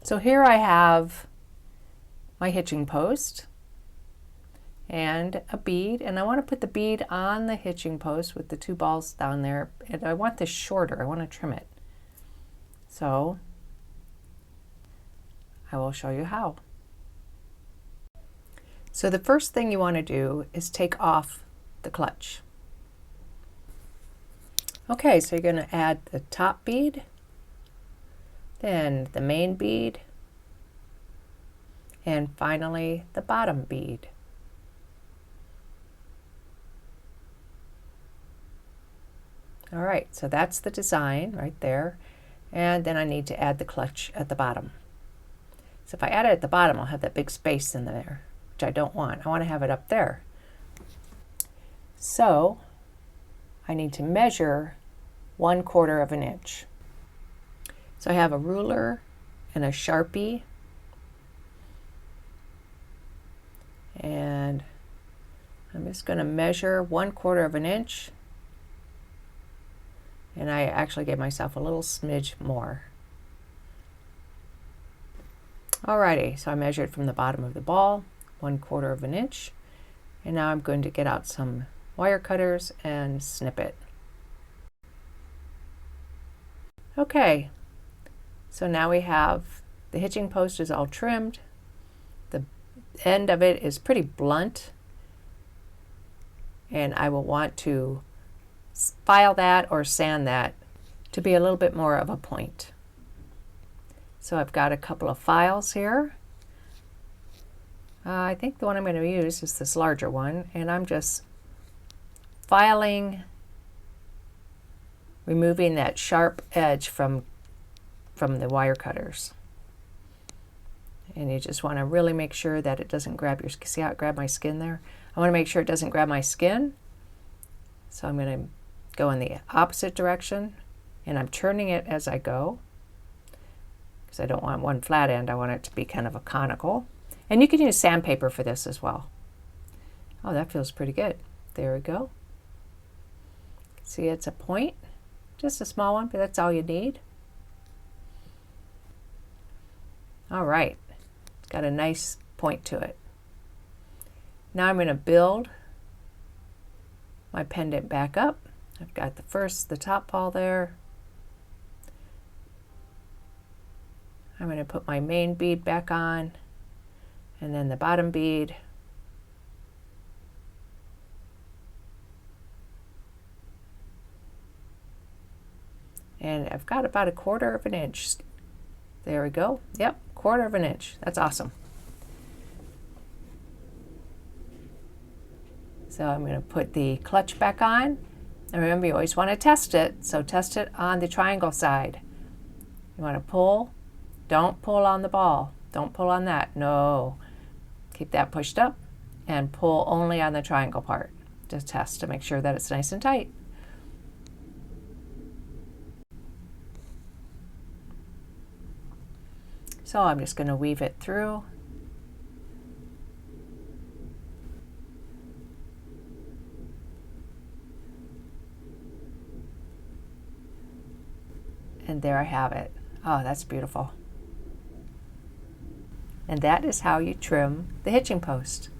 So here I have my hitching post and a bead, and I want to put the bead on the hitching post with the two balls down there, and I want this shorter. I want to trim it. So I will show you how. So the first thing you want to do is take off the clutch. Okay, so you're going to add the top bead, then the main bead, and finally the bottom bead. All right, so that's the design right there. And then I need to add the clutch at the bottom. So if I add it at the bottom, I'll have that big space in there, which I don't want. I want to have it up there. So I need to measure 1/4 of an inch. So I have a ruler and a Sharpie. And I'm just going to measure 1/4 of an inch. And I actually gave myself a little smidge more. Alrighty, so I measured from the bottom of the ball, 1/4 of an inch. And now I'm going to get out some wire cutters and snip it. Okay, so now we have the hitching post is all trimmed. The end of it is pretty blunt. And I will want to file that or sand that to be a little bit more of a point. So I've got a couple of files here. I think the one I'm going to use is this larger one, and I'm just filing, removing that sharp edge from the wire cutters. And you just want to really make sure that it doesn't grab your, see how it grabbed my skin there? I want to make sure it doesn't grab my skin. So I'm going to go in the opposite direction, and I'm turning it as I go because I don't want one flat end. I want it to be kind of a conical. And you can use sandpaper for this as well. Oh, that feels pretty good. There we go. See, it's a point, just a small one, but that's all you need. All right, it's got a nice point to it. Now I'm going to build my pendant back up. I've got the top ball there. I'm going to put my main bead back on, and then the bottom bead. And I've got about 1/4 of an inch. There we go. Yep, 1/4 of an inch. That's awesome. So I'm going to put the clutch back on. And remember, you always want to test it. So test it on the triangle side. You want to pull. Don't pull on the ball. Don't pull on that. No. Keep that pushed up and pull only on the triangle part. Just test to make sure that it's nice and tight. So I'm just going to weave it through. And there I have it. Oh, that's beautiful. And that is how you trim the hitching post.